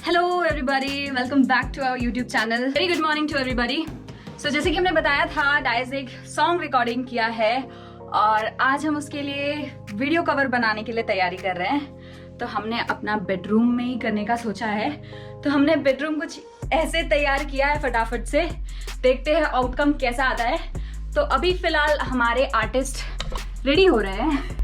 Hello everybody, welcome back to our YouTube channel. Very good morning to everybody. So जैसे कि हमने बताया था, डाइज एक सॉन्ग रिकॉर्डिंग किया है और आज हम उसके लिए वीडियो कवर बनाने के लिए तैयारी कर रहे हैं। तो हमने अपना बेडरूम में ही करने का सोचा है। तो हमने बेडरूम कुछ ऐसे तैयार किया है फटाफट से, देखते हैं आउटकम कैसा आता है। तो अभी फिलहाल हमारे आर्टिस्ट रेडी हो रहे हैं।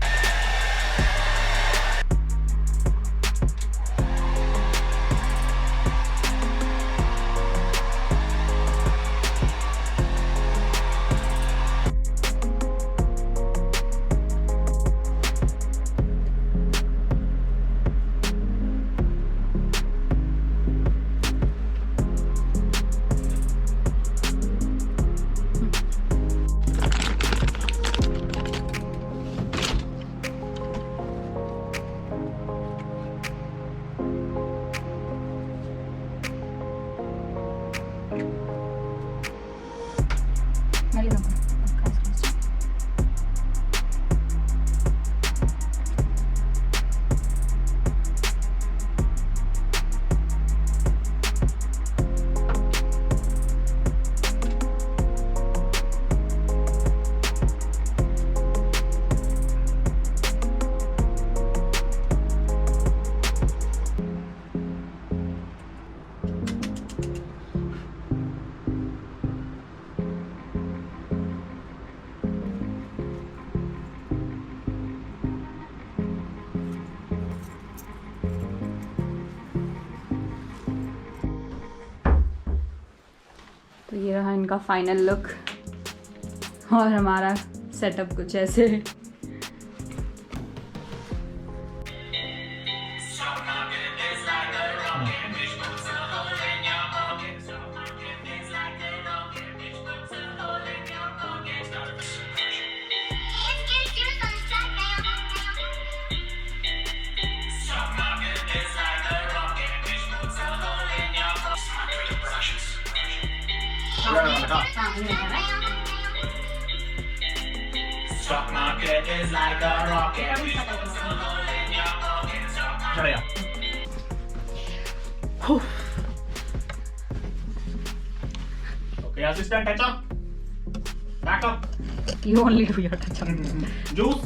तो ये रहा इनका फाइनल लुक और हमारा सेटअप कुछ ऐसे। Stock market is like a rocket. चलो यार। Okay, assistant, touch up. Back up. You only do your touch up. Juice.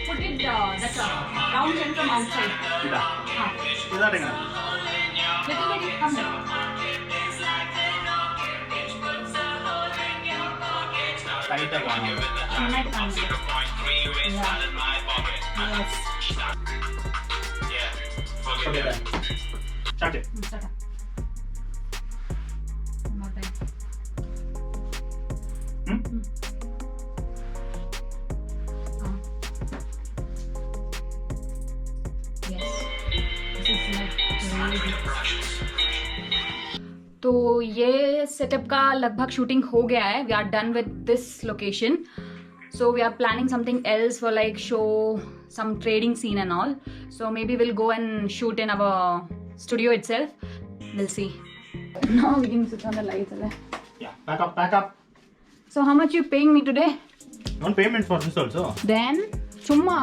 Put it that's round and from outside. इधर. हाँ. इधर देखना. Little bit come down. Tight है कौन है? Net come down. Yeah. Yes. Okay, done. Start it. Start up. One more time. Yes. This is like really तो ये setup का लगभग शूटिंग हो गया है। We are done with this location, so we are planning something else for like show some trading scene and all. So maybe will go and shoot in our studio itself. We'll see. Now we can switch on the lights. Yeah, back up, back up. So how much you paying me today? No payment for this also. Then chumma.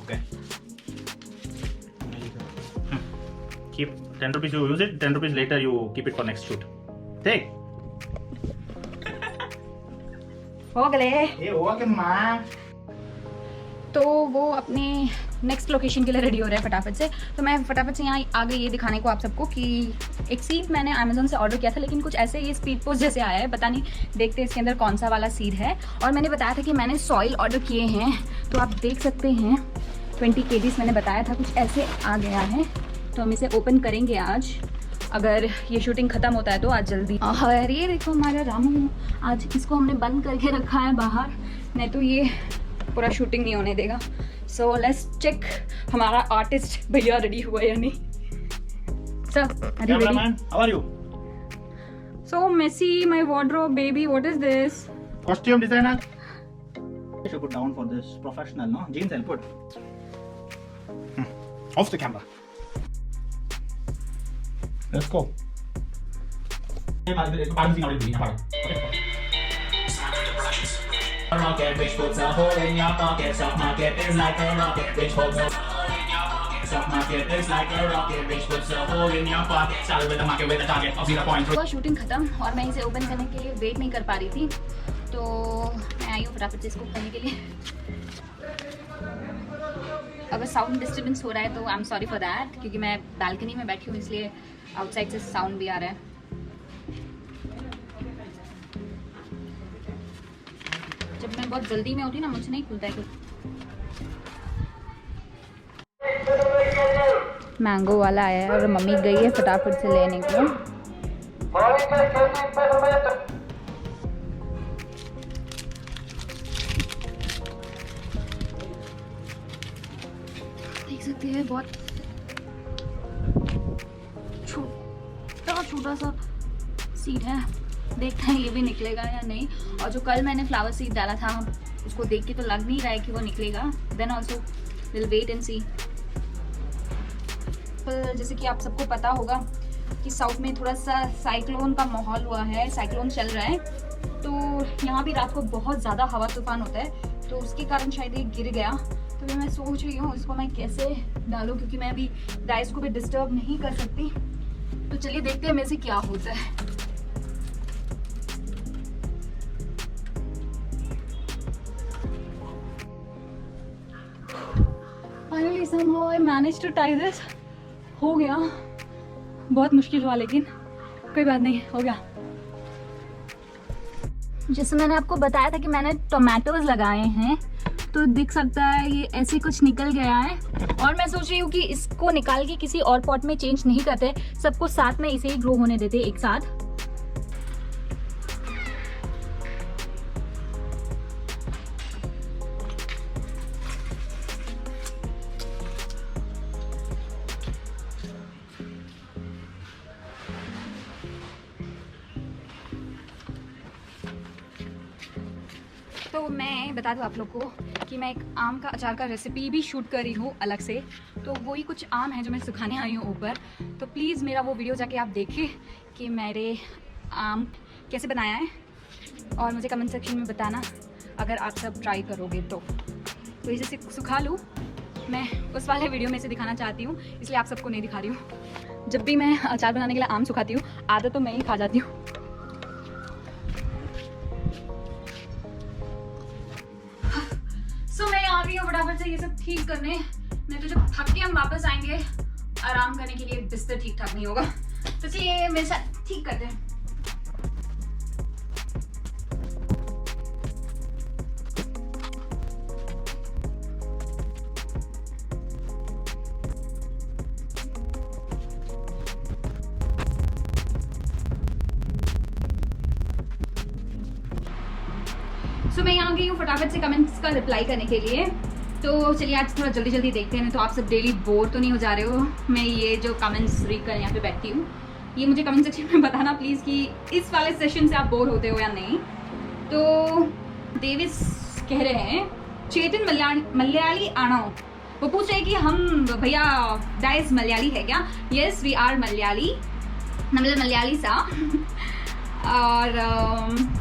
Okay. Keep 10 rupees you use it, 10 rupees later you keep it for next shoot. Take. हो गए. ये हुआ कि माँ. तो वो अपने next location के लिए रेडी हो रहे हैं फटाफट से. तो मैं फटाफट से यहाँ आ गई ये दिखाने को आप सबको कि एक सीड मैंने अमेज़न से ऑर्डर किया था, लेकिन कुछ ऐसे ये स्पीड पोस्ट जैसे आया है, पता नहीं देखते इसके अंदर कौन सा वाला सीड है. और मैंने बताया था कि मैंने सॉइल ऑर्डर किए हैं, तो आप देख सकते हैं 20 kgs मैंने बताया था, कुछ ऐसे आ गया है. तो हम इसे ओपन करेंगे आज, अगर ये शूटिंग ख़त्म होता है तो आज जल्दी. और ये देखो हमारा रामू, आज इसको हमने बंद करके रखा है बाहर, नहीं तो ये पूरा शूटिंग नहीं होने देगा. सो लेट्स चेक हमारा आर्टिस्ट भैया रेडी हुआ या नहीं. Sir Cameraman, how are you? So messy, my wardrobe, baby. What is this? Costume designer. You should put down for this professional, no? Jeans I'll put. Off the camera. Let's go. A rocket which puts a hole in your pocket. Stock market is like a rocket which puts a hole in your pocket. Stock market is like a rocket which puts a hole in your pocket. Started with the market with a target of 0.3. Shooting खत्म और मैं इसे open करने के लिए wait नहीं कर पा रही थी, तो मैं आई हूँ फटाफट से इसको करने के लिए। अगर साउंड डिस्टर्बेंस हो रहा है तो I am sorry for that, क्योंकि मैं बालकनी में बैठी हूँ इसलिए आउटसाइड से साउंड भी आ रहा है। जब मैं बहुत जल्दी में होती ना, मुझे नहीं खुलता है कुछ। मैंगो वाला आया है और मम्मी गई है फटाफट से लेने को। देख सकते हैं बहुत छोटा सा सीड है, देखते हैं ये भी निकलेगा या नहीं। और जो कल मैंने फ्लावर सीड डाला था उसको देख के तो लग नहीं रहा है कि वो निकलेगा। Then also will wait and see. जैसे कि आप सबको पता होगा कि साउथ में थोड़ा सा साइक्लोन का माहौल हुआ है, साइक्लोन चल रहा है, तो यहाँ भी रात को बहुत ज़्यादा हवा तूफान होता है, तो उसके कारण शायद ये गिर गया। तो मैं सोच रही हूँ इसको मैं कैसे डालूँ, क्योंकि मैं अभी डाइस को भी डिस्टर्ब नहीं कर सकती। तो चलिए देखते हैं मेरे से क्या होता है। Finally somehow I managed to tie this। हो गया, बहुत मुश्किल हुआ लेकिन कोई बात नहीं, हो गया। जैसे मैंने आपको बताया था कि मैंने टोमेटोज लगाए हैं, तो दिख सकता है ये ऐसे कुछ निकल गया है। और मैं सोच रही हूँ कि इसको निकाल के किसी और पॉट में चेंज नहीं करते, सबको साथ में इसे ही ग्रो होने देते एक साथ। तो मैं बता दूँ आप लोग को कि मैं एक आम का अचार का रेसिपी भी शूट कर रही हूँ अलग से। तो वही कुछ आम है जो मैं सुखाने आई हूँ ऊपर। तो प्लीज़ मेरा वो वीडियो जाके आप देखें कि मेरे आम कैसे बनाया है, और मुझे कमेंट सेक्शन में बताना अगर आप सब ट्राई करोगे तो इसे सुखा लूँ। मैं उस वाले वीडियो में से दिखाना चाहती हूँ, इसलिए आप सबको नहीं दिखा रही हूँ। जब भी मैं अचार बनाने के लिए आम सुखाती हूँ, आधा तो मैं ही खा जाती हूँ। मैं आ गई हूँ फटाफट से ये सब ठीक करने, नहीं तो जब थक के हम वापस आएंगे आराम करने के लिए बिस्तर ठीक ठाक नहीं होगा। तो चलिए मेरे साथ ठीक करते हैं। तो मैं यहाँ गई हूँ फटाफट से कमेंट्स का रिप्लाई करने के लिए। तो चलिए आज थोड़ा जल्दी जल्दी देखते हैं, तो आप सब डेली बोर तो नहीं हो जा रहे हो। मैं ये जो कमेंट्स रीड कर यहाँ पे बैठती हूँ, ये मुझे कमेंट सेक्शन में बताना प्लीज़ कि इस वाले सेशन से आप बोर होते हो या नहीं। तो देविस कह रहे हैं चेतन मलयाली आना, वो पूछ रहे हैं कि हम भैया डाइस मलयाली है क्या? यस वी आर मलयाली, मतलब मलयाली सा। और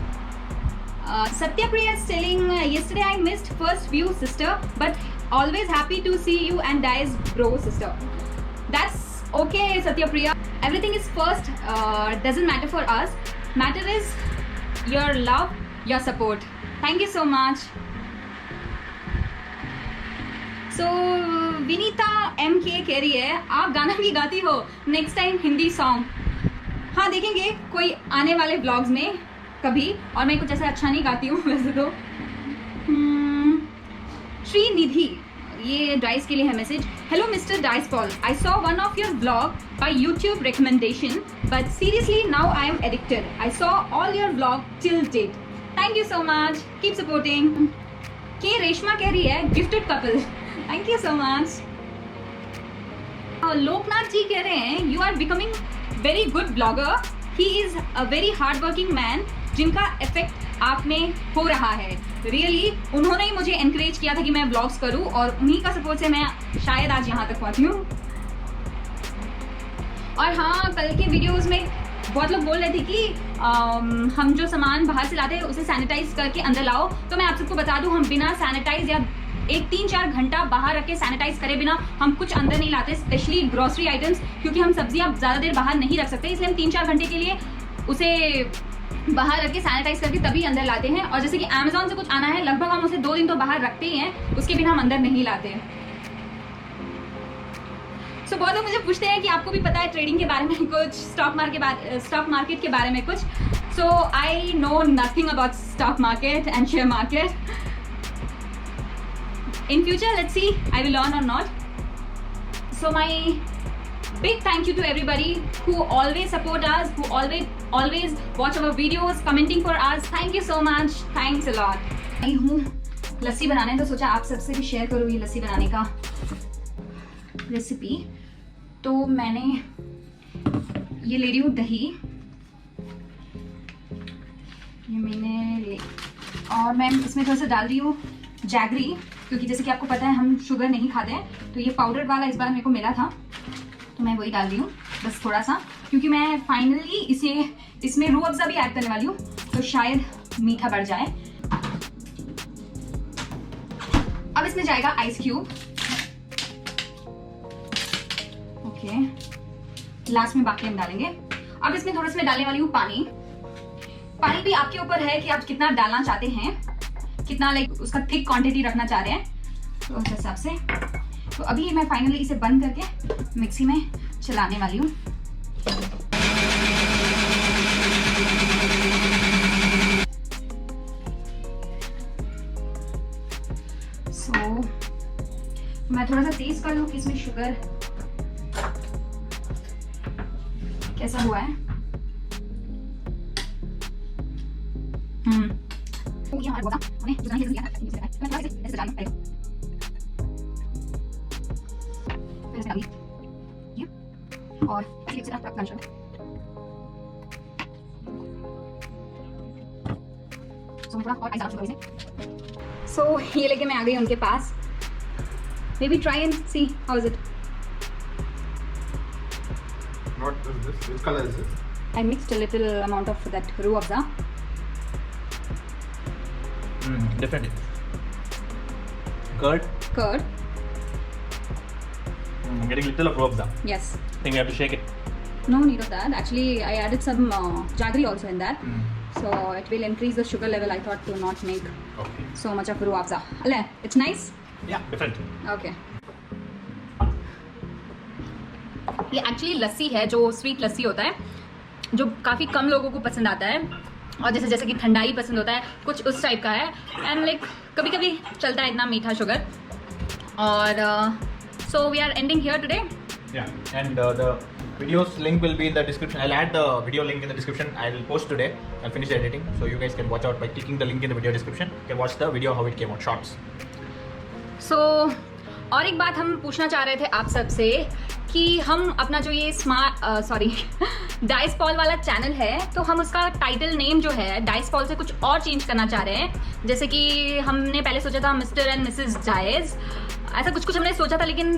Satyapriya is telling yesterday I missed first view sister, but always happy to see you and Dice bro sister. That's okay Satyapriya, everything is first, doesn't matter for us, matter is your love, your support. Thank you so much. So Vinita MK कह रही है आप गाना भी गाती हो, next time Hindi song. हाँ देखेंगे कोई आने वाले व्लॉग्स में कभी, और मैं कुछ ऐसा अच्छा नहीं गाती हूँ वैसे तो। श्रीनिधि, ये डाइस के लिए है message. Hello mister Dice Paul, I saw one of your blog by YouTube recommendation, but seriously now I am addicted. I saw all your blog till date. Thank you so much, keep supporting. के रेशमा कह रही है gifted couple, thank you so much. Lokanath ji कह रहे हैं you are becoming very good blogger, he is a very hard working man, जिनका effect आप में हो रहा है। रियली उन्होंने ही मुझे एनकरेज किया था कि मैं व्लॉग्स करूं, और उन्हीं का सपोर्ट से मैं शायद आज यहाँ तक पहुंची हूँ। और हाँ, कल के वीडियोस में बहुत लोग बोल रहे थे कि हम जो सामान बाहर से लाते हैं उसे सैनिटाइज करके अंदर लाओ, तो मैं आप सबको बता दूं, हम बिना सैनिटाइज या 3-4 घंटा बाहर रख के सैनिटाइज करे बिना हम कुछ अंदर नहीं लाते, स्पेशली ग्रोसरी आइटम्स, क्योंकि हम सब्जियां ज़्यादा देर बाहर नहीं रख सकते, इसलिए हम 3-4 घंटे के लिए उसे बाहर रख के सैनिटाइज करके तभी अंदर लाते हैं। और जैसे कि अमेज़ॉन से कुछ आना है, लगभग हम उसे 2 दिन तो बाहर रखते ही हैं, उसके बिना हम अंदर नहीं लाते हैं। सो बहुत लोग मुझे पूछते हैं कि आपको भी पता है ट्रेडिंग के बारे में कुछ, स्टॉक मार्केट के बारे में कुछ। So I know nothing about stock market and share market. In future, let's see, I will learn or not. So my big thank you to everybody who always support us, who always watch our videos, commenting for us. Thank you so much. Thanks a lot. आई हूँ लस्सी बनाने, तो सोचा आप सबसे भी share करूँ ये लस्सी बनाने का रेसिपी। तो मैंने ये ले रही हूँ दही, ये मैंने और मैं इसमें थोड़ा सा डाल रही हूँ जैगरी, क्योंकि जैसे कि आपको पता है हम शुगर नहीं खाते हैं, तो ये पाउडर वाला इस बार मेरे को मिला था तो मैं वही डाल रही हूँ बस थोड़ा सा, क्योंकि मैं फाइनली इसमें रूह अफ़ज़ा भी ऐड करने वाली हूँ, तो शायद मीठा बढ़ जाए। अब इसमें जाएगा आइस क्यूब, ओके, लास्ट में बाकी हम डालेंगे। अब इसमें थोड़ा सा मैं डालने वाली हूँ पानी। पानी भी आपके ऊपर है कि आप कितना डालना चाहते हैं, कितना लाइक उसका थिक क्वांटिटी रखना चाह रहे हैं, तो उस हिसाब से। तो अभी मैं फाइनली इसे बंद करके मिक्सी में चलाने वाली हूँ। सो मैं थोड़ा सा तेज कर लूँ कि इसमें शुगर कैसा हुआ है। और सो ये लेके मैं आ गई उनके पास। Maybe try and see how is it. What is this? Which color is this? I mixed a little amount of that Ruh Afza. Different. Curd. Curd. I'm getting little of Ruh Afza. Yes. I think we have to shake it. No need of that. Actually, I added some jaggery also in that. So it will increase the sugar level. I thought to not make Okay. so much of Ruh Afza. It's nice. Yeah, different. Okay. ये actually लस्सी है, जो sweet लस्सी होता है, जो काफ़ी कम लोगों को पसंद आता है, और जैसे कि ठंडाई पसंद होता है, कुछ उस टाइप का है। एंड लाइक कभी कभी चलता है इतना मीठा शुगर। और so we are ending here today. Yeah, and the video's link will be in the description. I'll add the video link in the description. I'll post today. I'll finish the editing, so you guys can watch out by clicking the link in the video description. You can watch the video how it came out, shorts. सो और एक बात हम पूछना चाह रहे थे आप सबसे कि हम अपना जो ये डाइस पॉल वाला चैनल है, तो हम उसका टाइटल नेम जो है डाइस पॉल से कुछ और चेंज करना चाह रहे हैं। जैसे कि हमने पहले सोचा था मिस्टर एंड मिसेस जायज़, ऐसा कुछ हमने सोचा था, लेकिन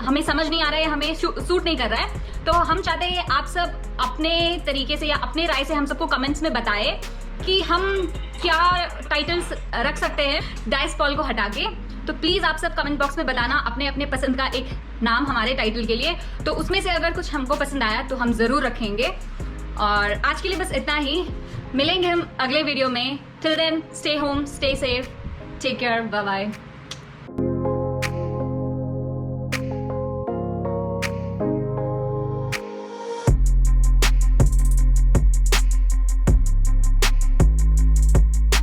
हमें समझ नहीं आ रहा है, हमें सूट नहीं कर रहा है। तो हम चाहते हैं आप सब अपने तरीके से या अपने राय से हम सबको कमेंट्स में बताएं कि हम क्या टाइटल्स रख सकते हैं डाइस पॉल को हटा के। तो प्लीज़ आप सब कमेंट बॉक्स में बताना अपने अपने पसंद का एक नाम हमारे टाइटल के लिए। तो उसमें से अगर कुछ हमको पसंद आया तो हम ज़रूर रखेंगे। और आज के लिए बस इतना ही, मिलेंगे हम अगले वीडियो में। Till then stay home, stay safe, take care, bye bye.